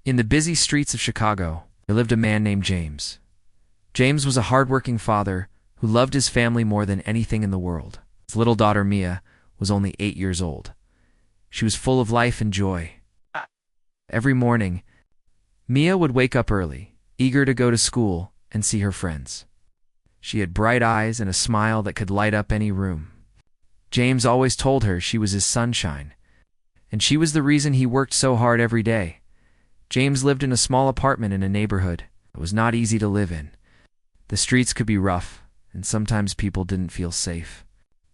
In the busy streets of Chicago, there lived a man named James. James was a hard-working father who loved his family more than anything in the world. His little daughter, Mia, was only 8 years old. She was full of life and joy. Every morning, Mia would wake up early, eager to go to school and see her friends. She had bright eyes and a smile that could light up any room. James always told her she was his sunshine, and she was the reason he worked so hard every day. James lived in a small apartment in a neighborhood that was not easy to live in. The streets could be rough, and sometimes people didn't feel safe.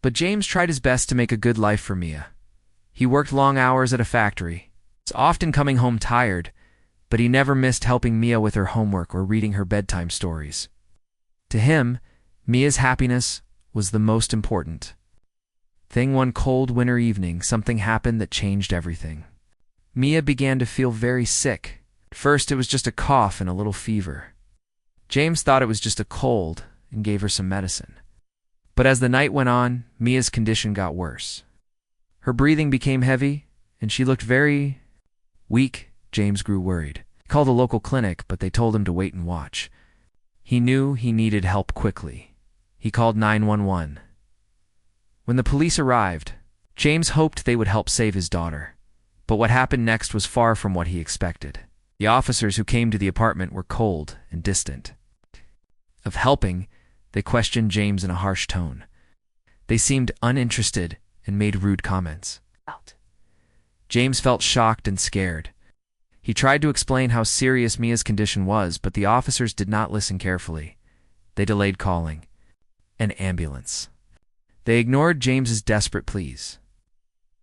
But James tried his best to make a good life for Mia. He worked long hours at a factory, often coming home tired, but he never missed helping Mia with her homework or reading her bedtime stories. To him, Mia's happiness was the most important thing. One cold winter evening, something happened that changed everything. Mia began to feel very sick. At first, it was just a cough and a little fever. James thought it was just a cold and gave her some medicine. But as the night went on, Mia's condition got worse. Her breathing became heavy, and she looked very weak. James grew worried. He called a local clinic, but they told him to wait and watch. He knew he needed help quickly. He called 911. When the police arrived, James hoped they would help save his daughter. But what happened next was far from what he expected. The officers who came to the apartment were cold and distant. Of helping, they questioned James in a harsh tone. They seemed uninterested and made rude comments. James felt shocked and scared. He tried to explain how serious Mia's condition was, but the officers did not listen carefully. They delayed calling an ambulance. They ignored James's desperate pleas.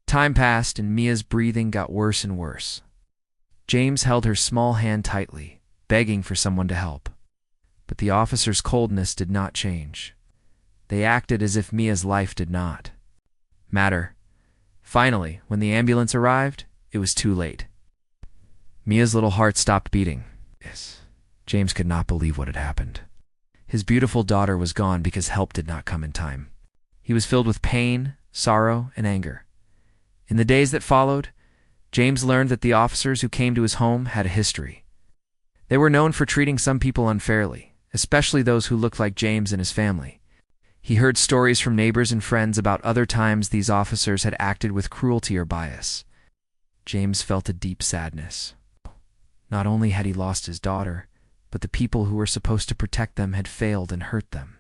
Time passed and Mia's breathing got worse and worse. James held her small hand tightly, begging for someone to help. But the officers' coldness did not change. They acted as if Mia's life did not matter. Finally, when the ambulance arrived, it was too late. Mia's little heart stopped beating. James could not believe what had happened. His beautiful daughter was gone because help did not come in time. He was filled with pain, sorrow, and anger. In the days that followed, James learned that the officers who came to his home had a history. They were known for treating some people unfairly, especially those who looked like James and his family. He heard stories from neighbors and friends about other times these officers had acted with cruelty or bias. James felt a deep sadness. Not only had he lost his daughter, but the people who were supposed to protect them had failed and hurt them.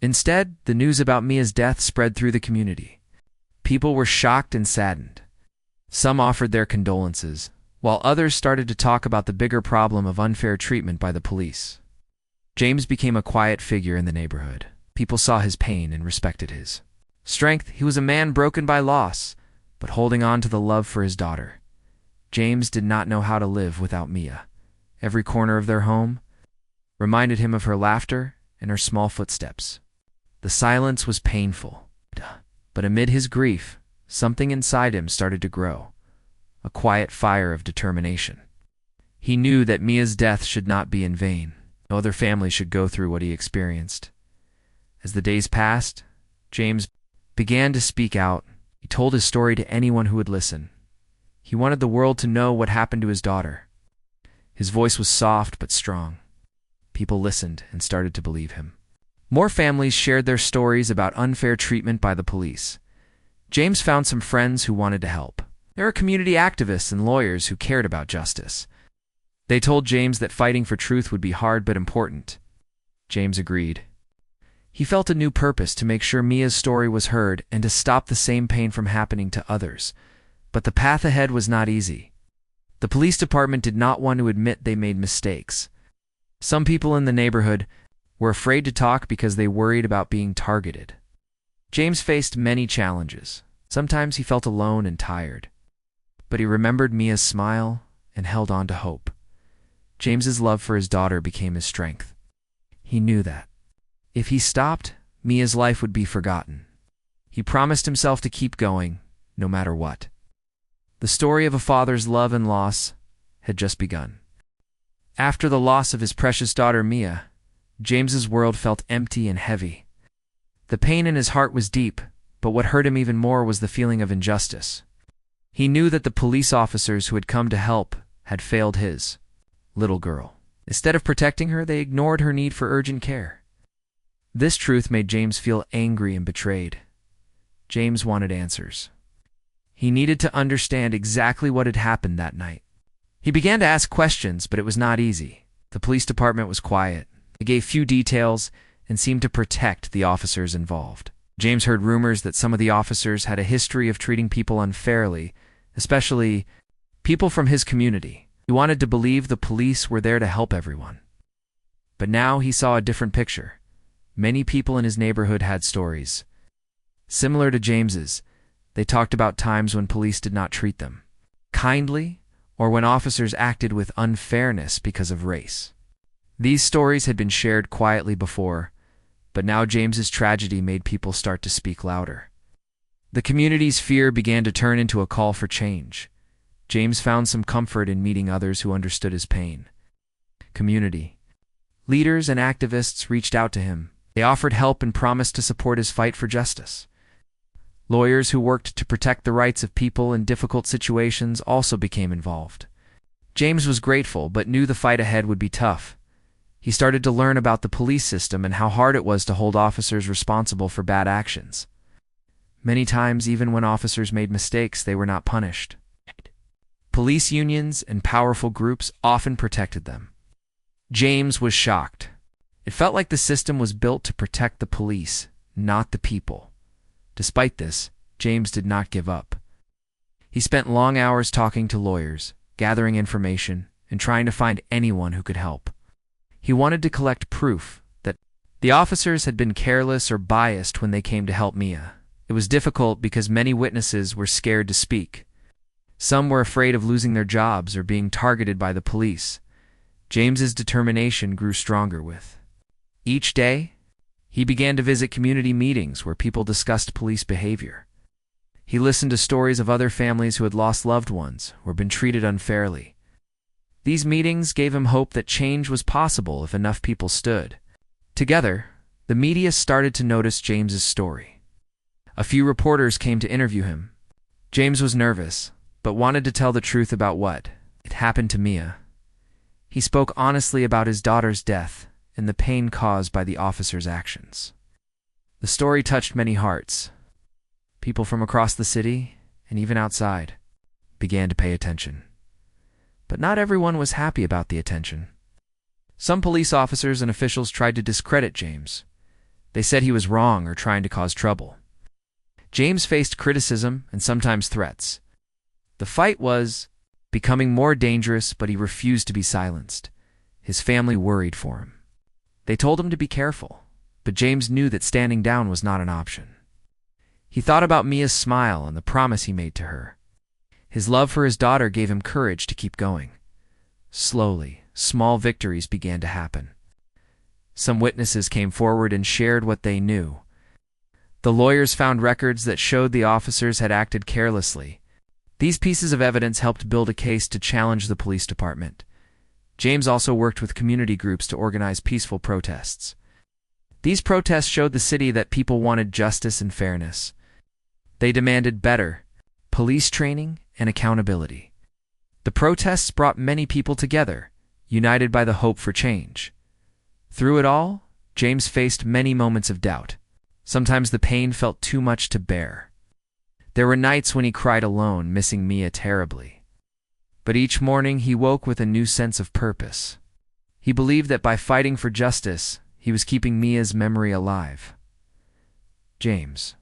Instead, the news about Mia's death spread through the community. People were shocked and saddened. Some offered their condolences, while others started to talk about the bigger problem of unfair treatment by the police. James became a quiet figure in the neighborhood. People saw his pain and respected his strength. He was a man broken by loss, but holding on to the love for his daughter. James did not know how to live without Mia. Every corner of their home reminded him of her laughter and her small footsteps. The silence was painful, but amid his grief, something inside him started to grow, a quiet fire of determination. He knew that Mia's death should not be in vain. No other family should go through what he experienced. As the days passed, James began to speak out. He told his story to anyone who would listen. He wanted the world to know what happened to his daughter. His voice was soft but strong. People listened and started to believe him. More families shared their stories about unfair treatment by the police. James found some friends who wanted to help. There were community activists and lawyers who cared about justice. They told James that fighting for truth would be hard but important. James agreed. He felt a new purpose to make sure Mia's story was heard and to stop the same pain from happening to others. But the path ahead was not easy. The police department did not want to admit they made mistakes. Some people in the neighborhood were afraid to talk because they worried about being targeted. James faced many challenges. Sometimes he felt alone and tired. But he remembered Mia's smile and held on to hope. James's love for his daughter became his strength. He knew that if he stopped, Mia's life would be forgotten. He promised himself to keep going, no matter what. The story of a father's love and loss had just begun. After the loss of his precious daughter Mia, James's world felt empty and heavy. The pain in his heart was deep, but what hurt him even more was the feeling of injustice. He knew that the police officers who had come to help had failed his little girl. Instead of protecting her, they ignored her need for urgent care. This truth made James feel angry and betrayed. James wanted answers. He needed to understand exactly what had happened that night. He began to ask questions, but it was not easy. The police department was quiet. They gave few details and seemed to protect the officers involved. James heard rumors that some of the officers had a history of treating people unfairly, especially people from his community. He wanted to believe the police were there to help everyone. But now he saw a different picture. Many people in his neighborhood had stories similar to James's. They talked about times when police did not treat them kindly or when officers acted with unfairness because of race. These stories had been shared quietly before, but now James's tragedy made people start to speak louder. The community's fear began to turn into a call for change. James found some comfort in meeting others who understood his pain. Community leaders and activists reached out to him. They offered help and promised to support his fight for justice. Lawyers who worked to protect the rights of people in difficult situations also became involved. James was grateful, but knew the fight ahead would be tough. He started to learn about the police system and how hard it was to hold officers responsible for bad actions. Many times, even when officers made mistakes, they were not punished. Police unions and powerful groups often protected them. James was shocked. It felt like the system was built to protect the police, not the people. Despite this, James did not give up. He spent long hours talking to lawyers, gathering information, and trying to find anyone who could help. He wanted to collect proof that the officers had been careless or biased when they came to help Mia. It was difficult because many witnesses were scared to speak. Some were afraid of losing their jobs or being targeted by the police. James's determination grew stronger with each day. He began to visit community meetings where people discussed police behavior. He listened to stories of other families who had lost loved ones or been treated unfairly. These meetings gave him hope that change was possible if enough people stood. Together, the media started to notice James's story. A few reporters came to interview him. James was nervous, but wanted to tell the truth about what had happened to Mia. He spoke honestly about his daughter's death and the pain caused by the officers' actions. The story touched many hearts. People from across the city, and even outside, began to pay attention. But not everyone was happy about the attention. Some police officers and officials tried to discredit James. They said he was wrong or trying to cause trouble. James faced criticism and sometimes threats. The fight was becoming more dangerous, but he refused to be silenced. His family worried for him. They told him to be careful, but James knew that standing down was not an option. He thought about Mia's smile and the promise he made to her. His love for his daughter gave him courage to keep going. Slowly, small victories began to happen. Some witnesses came forward and shared what they knew. The lawyers found records that showed the officers had acted carelessly. These pieces of evidence helped build a case to challenge the police department. James also worked with community groups to organize peaceful protests. These protests showed the city that people wanted justice and fairness. They demanded better police training and accountability. The protests brought many people together, united by the hope for change. Through it all, James faced many moments of doubt. Sometimes the pain felt too much to bear. There were nights when he cried alone, missing Mia terribly. But each morning he woke with a new sense of purpose. He believed that by fighting for justice, he was keeping Mia's memory alive. James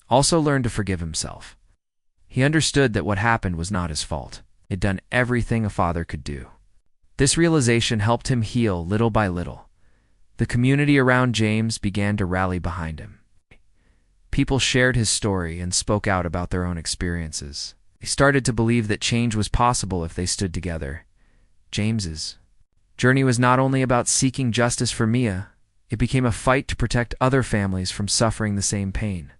also learned to forgive himself. He understood that what happened was not his fault. He'd done everything a father could do. This realization helped him heal little by little. The community around James began to rally behind him. People shared his story and spoke out about their own experiences. They started to believe that change was possible if they stood together. James's journey was not only about seeking justice for Mia, it became a fight to protect other families from suffering the same pain.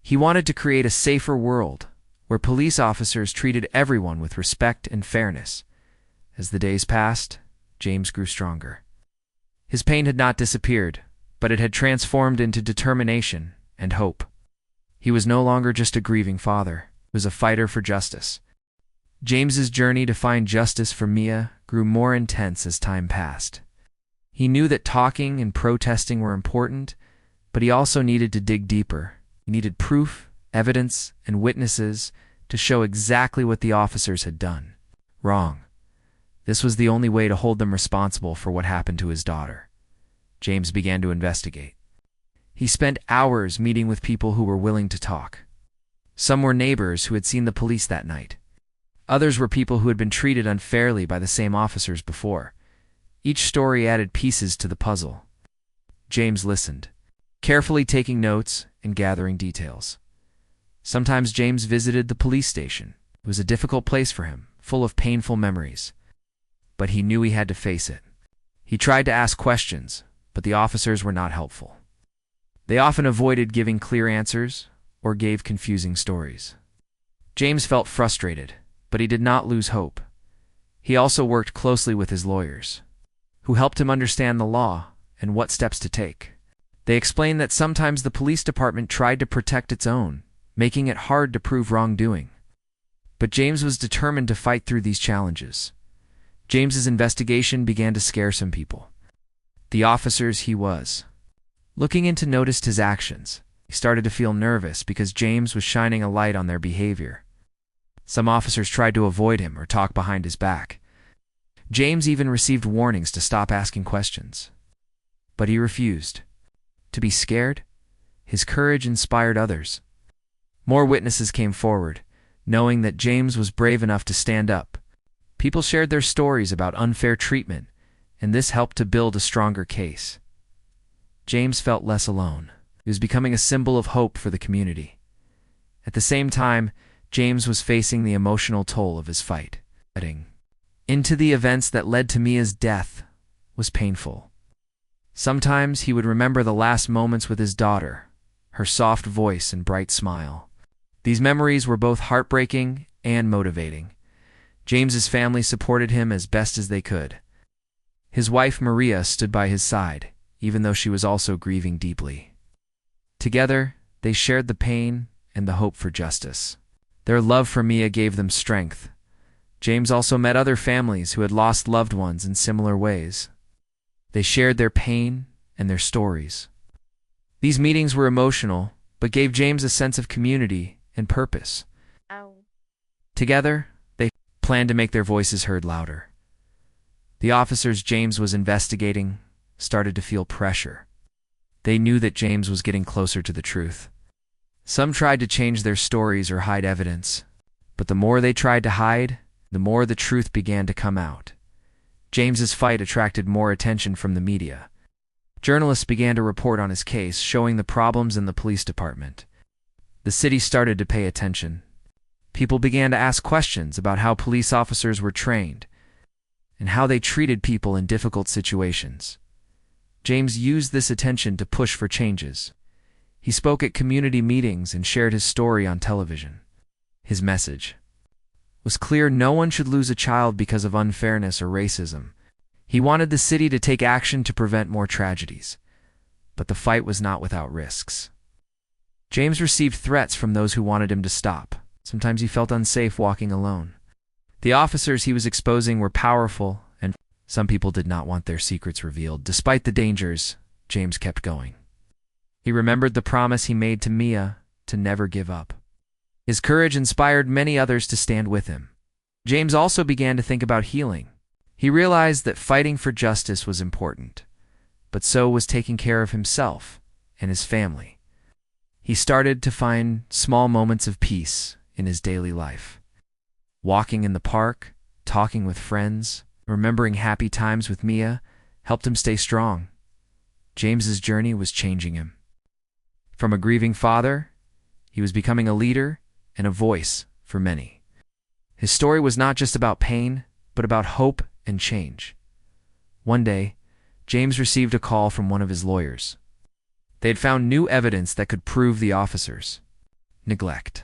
He wanted to create a safer world, where police officers treated everyone with respect and fairness. As the days passed, James grew stronger. His pain had not disappeared, but it had transformed into determination and hope. He was no longer just a grieving father. He was a fighter for justice. James's journey to find justice for Mia grew more intense as time passed. He knew that talking and protesting were important, but he also needed to dig deeper. He needed proof, evidence, and witnesses to show exactly what the officers had done wrong. This was the only way to hold them responsible for what happened to his daughter. James began to investigate. He spent hours meeting with people who were willing to talk. Some were neighbors who had seen the police that night. Others were people who had been treated unfairly by the same officers before. Each story added pieces to the puzzle. James listened, carefully taking notes and gathering details. Sometimes James visited the police station. It was a difficult place for him, full of painful memories. But he knew he had to face it. He tried to ask questions, but the officers were not helpful. They often avoided giving clear answers or gave confusing stories. James felt frustrated, but he did not lose hope. He also worked closely with his lawyers, who helped him understand the law and what steps to take. They explained that sometimes the police department tried to protect its own, making it hard to prove wrongdoing. But James was determined to fight through these challenges. James's investigation began to scare some people. The officers he was looking into noticed his actions. He started to feel nervous because James was shining a light on their behavior. Some officers tried to avoid him or talk behind his back. James even received warnings to stop asking questions. But he refused. To be scared? His courage inspired others. More witnesses came forward, knowing that James was brave enough to stand up. People shared their stories about unfair treatment, and this helped to build a stronger case. James felt less alone. He was becoming a symbol of hope for the community. At the same time, James was facing the emotional toll of his fight. Getting into the events that led to Mia's death was painful. Sometimes he would remember the last moments with his daughter, her soft voice and bright smile. These memories were both heartbreaking and motivating. James's family supported him as best as they could. His wife Maria stood by his side, even though she was also grieving deeply. Together, they shared the pain and the hope for justice. Their love for Mia gave them strength. James also met other families who had lost loved ones in similar ways. They shared their pain and their stories. These meetings were emotional, but gave James a sense of community and purpose. Together, they planned to make their voices heard louder. The officers James was investigating started to feel pressure. They knew that James was getting closer to the truth. Some tried to change their stories or hide evidence, but the more they tried to hide, the more the truth began to come out. James's fight attracted more attention from the media. Journalists began to report on his case, showing the problems in the police department. The city started to pay attention. People began to ask questions about how police officers were trained and how they treated people in difficult situations. James used this attention to push for changes. He spoke at community meetings and shared his story on television. His message was clear: no one should lose a child because of unfairness or racism. He wanted the city to take action to prevent more tragedies. But the fight was not without risks. James received threats from those who wanted him to stop. Sometimes he felt unsafe walking alone. The officers he was exposing were powerful, and some people did not want their secrets revealed. Despite the dangers, James kept going. He remembered the promise he made to Mia to never give up. His courage inspired many others to stand with him. James also began to think about healing. He realized that fighting for justice was important, but so was taking care of himself and his family. He started to find small moments of peace in his daily life. Walking in the park, talking with friends, remembering happy times with Mia helped him stay strong. James's journey was changing him. From a grieving father, he was becoming a leader and a voice for many. His story was not just about pain, but about hope and change. One day, James received a call from one of his lawyers. They had found new evidence that could prove the officers' neglect.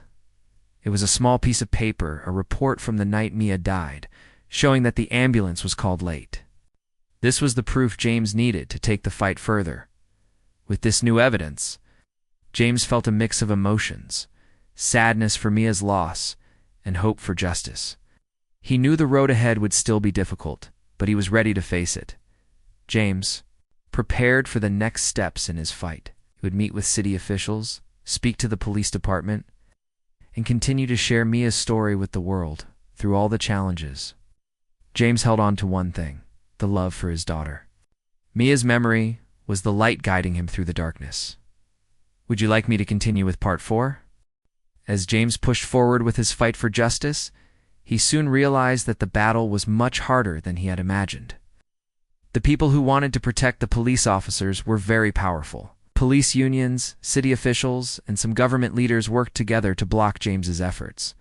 It was a small piece of paper, a report from the night Mia died, showing that the ambulance was called late. This was the proof James needed to take the fight further. With this new evidence, James felt a mix of emotions: sadness for Mia's loss and hope for justice. He knew the road ahead would still be difficult, but he was ready to face it. James prepared for the next steps in his fight. He would meet with city officials, speak to the police department, and continue to share Mia's story with the world through all the challenges. James held on to one thing: the love for his daughter. Mia's memory was the light guiding him through the darkness. Would you like me to continue with part 4? As James pushed forward with his fight for justice, he soon realized that the battle was much harder than he had imagined. The people who wanted to protect the police officers were very powerful. Police unions, city officials, and some government leaders worked together to block James's efforts.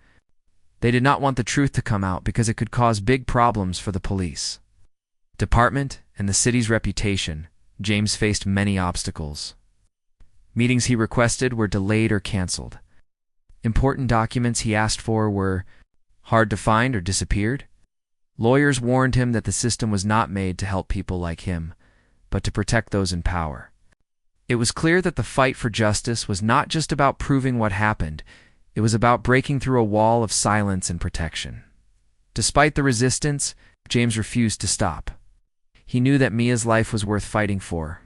They did not want the truth to come out because it could cause big problems for the police department and the city's reputation. James faced many obstacles. Meetings he requested were delayed or canceled. Important documents he asked for were hard to find or disappeared. Lawyers warned him that the system was not made to help people like him, but to protect those in power. It was clear that the fight for justice was not just about proving what happened, it was about breaking through a wall of silence and protection. Despite the resistance, James refused to stop. He knew that Mia's life was worth fighting for.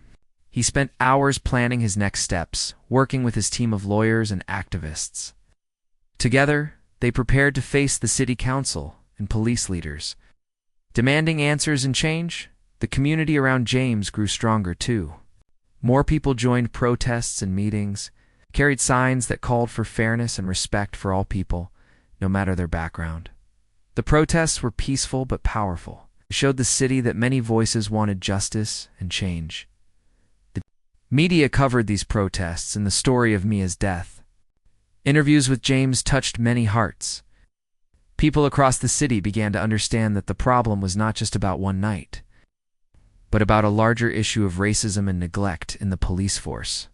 He spent hours planning his next steps, working with his team of lawyers and activists. Together, they prepared to face the city council and police leaders. Demanding answers and change, the community around James grew stronger too. More people joined protests and meetings, carried signs that called for fairness and respect for all people, no matter their background. The protests were peaceful but powerful. They showed the city that many voices wanted justice and change. The media covered these protests and the story of Mia's death. Interviews with James touched many hearts. People across the city began to understand that the problem was not just about one night, but about a larger issue of racism and neglect in the police force.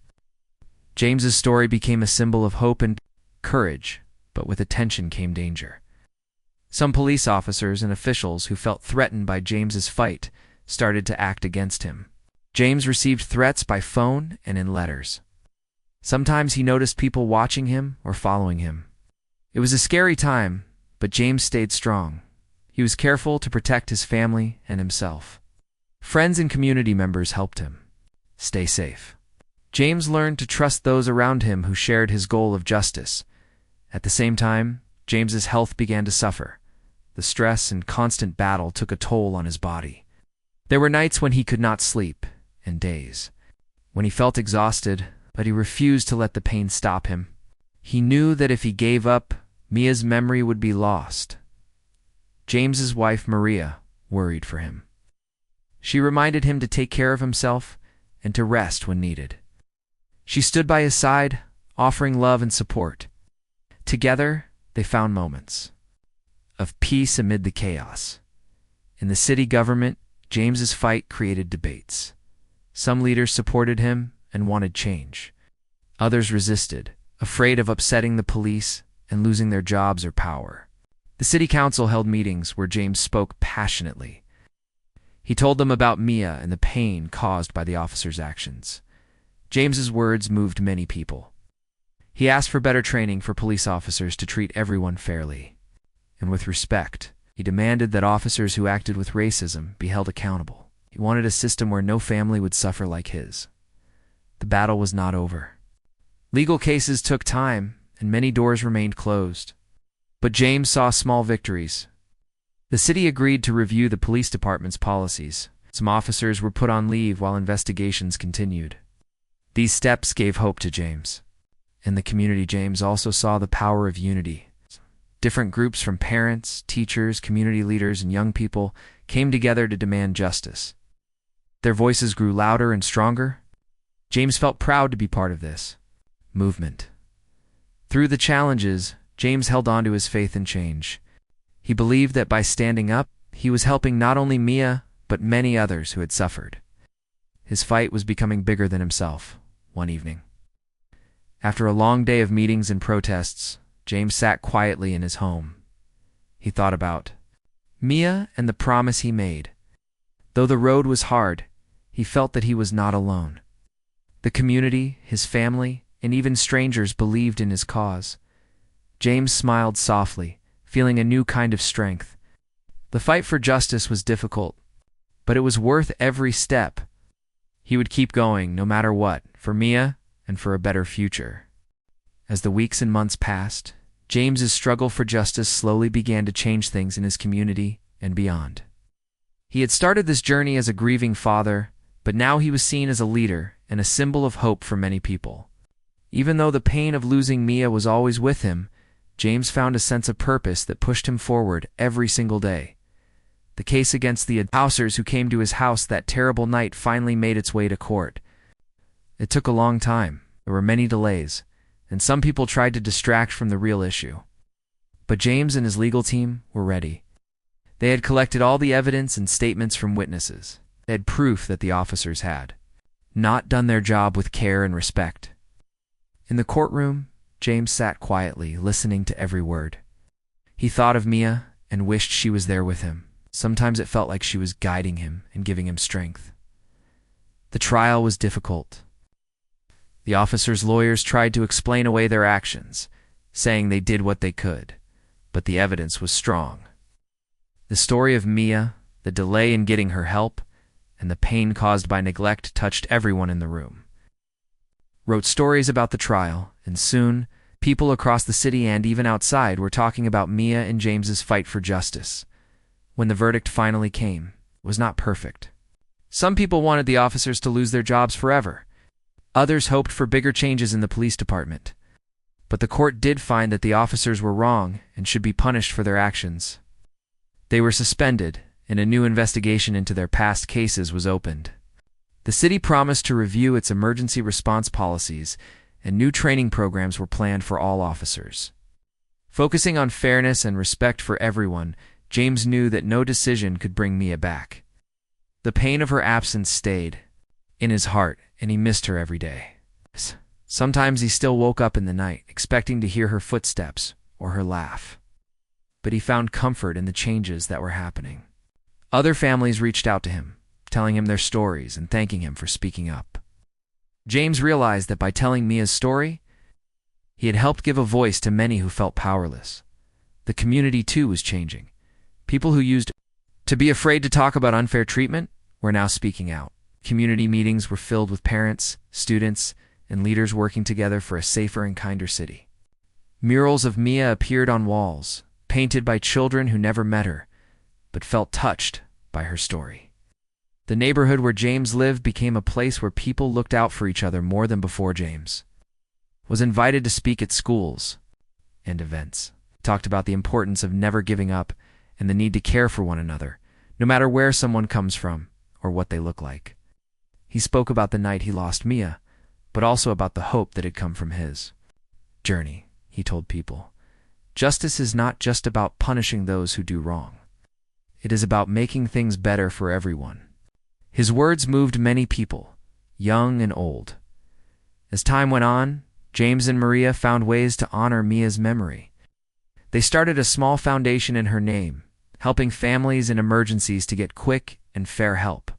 James's story became a symbol of hope and courage, but with attention came danger. Some police officers and officials who felt threatened by James's fight started to act against him. James received threats by phone and in letters. Sometimes he noticed people watching him or following him. It was a scary time, but James stayed strong. He was careful to protect his family and himself. Friends and community members helped him stay safe. James learned to trust those around him who shared his goal of justice. At the same time, James's health began to suffer. The stress and constant battle took a toll on his body. There were nights when he could not sleep, and days when he felt exhausted, but he refused to let the pain stop him. He knew that if he gave up, Mia's memory would be lost. James's wife, Maria, worried for him. She reminded him to take care of himself and to rest when needed. She stood by his side, offering love and support. Together, they found moments of peace amid the chaos. In the city government, James's fight created debates. Some leaders supported him and wanted change. Others resisted, afraid of upsetting the police and losing their jobs or power. The city council held meetings where James spoke passionately. He told them about Mia and the pain caused by the officers' actions. James's words moved many people. He asked for better training for police officers to treat everyone fairly and with respect. He demanded that officers who acted with racism be held accountable. He wanted a system where no family would suffer like his. The battle was not over. Legal cases took time, and many doors remained closed. But James saw small victories. The city agreed to review the police department's policies. Some officers were put on leave while investigations continued. These steps gave hope to James. In the community, James also saw the power of unity. Different groups from parents, teachers, community leaders, and young people came together to demand justice. Their voices grew louder and stronger. James felt proud to be part of this movement. Through the challenges, James held on to his faith in change. He believed that by standing up, he was helping not only Mia, but many others who had suffered. His fight was becoming bigger than himself. One evening, after a long day of meetings and protests, James sat quietly in his home. He thought about Mia and the promise he made. Though the road was hard, he felt that he was not alone. The community, his family, and even strangers believed in his cause. James smiled softly, feeling a new kind of strength. The fight for justice was difficult, but it was worth every step. He would keep going, no matter what, for Mia and for a better future. As the weeks and months passed, James's struggle for justice slowly began to change things in his community and beyond. He had started this journey as a grieving father, but now he was seen as a leader and a symbol of hope for many people. Even though the pain of losing Mia was always with him, James found a sense of purpose that pushed him forward every single day. The case against the abusers who came to his house that terrible night finally made its way to court. It took a long time, there were many delays, and some people tried to distract from the real issue. But James and his legal team were ready. They had collected all the evidence and statements from witnesses. They had proof that the officers had not done their job with care and respect. In the courtroom, James sat quietly, listening to every word. He thought of Mia and wished she was there with him. Sometimes it felt like she was guiding him and giving him strength. The trial was difficult. The officers' lawyers tried to explain away their actions, saying they did what they could, but the evidence was strong. The story of Mia, the delay in getting her help, and the pain caused by neglect touched everyone in the room. Wrote stories about the trial, and soon, people across the city and even outside were talking about Mia and James's fight for justice. When the verdict finally came, it was not perfect. Some people wanted the officers to lose their jobs forever. Others hoped for bigger changes in the police department. But the court did find that the officers were wrong and should be punished for their actions. They were suspended, and a new investigation into their past cases was opened. The city promised to review its emergency response policies, and new training programs were planned for all officers. Focusing on fairness and respect for everyone, James knew that no decision could bring Mia back. The pain of her absence stayed in his heart, and he missed her every day. Sometimes he still woke up in the night, expecting to hear her footsteps or her laugh. But he found comfort in the changes that were happening. Other families reached out to him, telling him their stories and thanking him for speaking up. James realized that by telling Mia's story, he had helped give a voice to many who felt powerless. The community, too, was changing. People who used to be afraid to talk about unfair treatment were now speaking out. Community meetings were filled with parents, students, and leaders working together for a safer and kinder city. Murals of Mia appeared on walls, painted by children who never met her, but felt touched by her story. The neighborhood where James lived became a place where people looked out for each other more than before. James was invited to speak at schools and events. He talked about the importance of never giving up and the need to care for one another, no matter where someone comes from or what they look like. He spoke about the night he lost Mia, but also about the hope that had come from his journey. He told people, "Justice is not just about punishing those who do wrong. It is about making things better for everyone." His words moved many people, young and old. As time went on, James and Maria found ways to honor Mia's memory. They started a small foundation in her name, helping families in emergencies to get quick and fair help.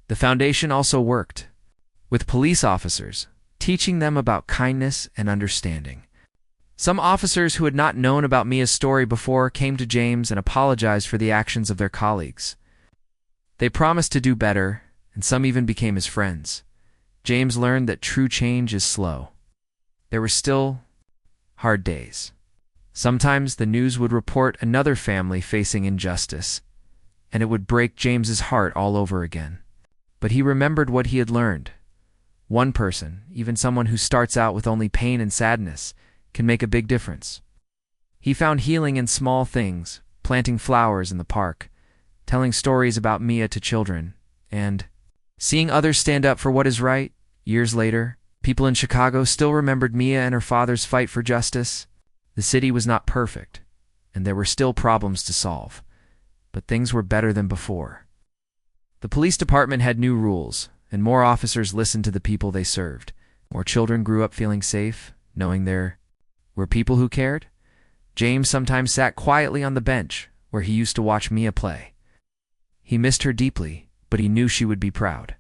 The foundation also worked with police officers, teaching them about kindness and understanding. Some officers who had not known about Mia's story before came to James and apologized for the actions of their colleagues. They promised to do better, and some even became his friends. James learned that true change is slow. There were still hard days. Sometimes the news would report another family facing injustice, and it would break James's heart all over again. But he remembered what he had learned. One person, even someone who starts out with only pain and sadness, can make a big difference. He found healing in small things, planting flowers in the park, telling stories about Mia to children, and seeing others stand up for what is right. Years later, people in Chicago still remembered Mia and her father's fight for justice. The city was not perfect, and there were still problems to solve, but things were better than before. The police department had new rules, and more officers listened to the people they served. More children grew up feeling safe, knowing there were people who cared. James sometimes sat quietly on the bench where he used to watch Mia play. He missed her deeply, but he knew she would be proud.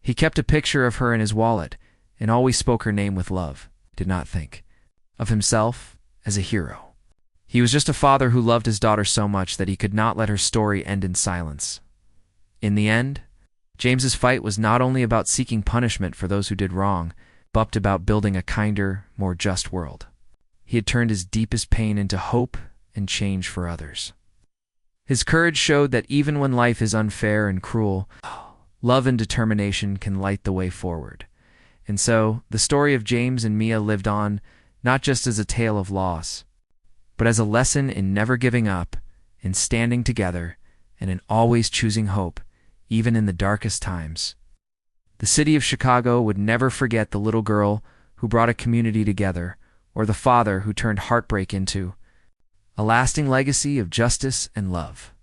He kept a picture of her in his wallet and always spoke her name with love. He did not think of himself as a hero. He was just a father who loved his daughter so much that he could not let her story end in silence. In the end, James's fight was not only about seeking punishment for those who did wrong, but about building a kinder, more just world. He had turned his deepest pain into hope and change for others. His courage showed that even when life is unfair and cruel, love and determination can light the way forward. And so, the story of James and Mia lived on, not just as a tale of loss, but as a lesson in never giving up, in standing together, and in always choosing hope, even in the darkest times. The city of Chicago would never forget the little girl who brought a community together, or the father who turned heartbreak into a lasting legacy of justice and love.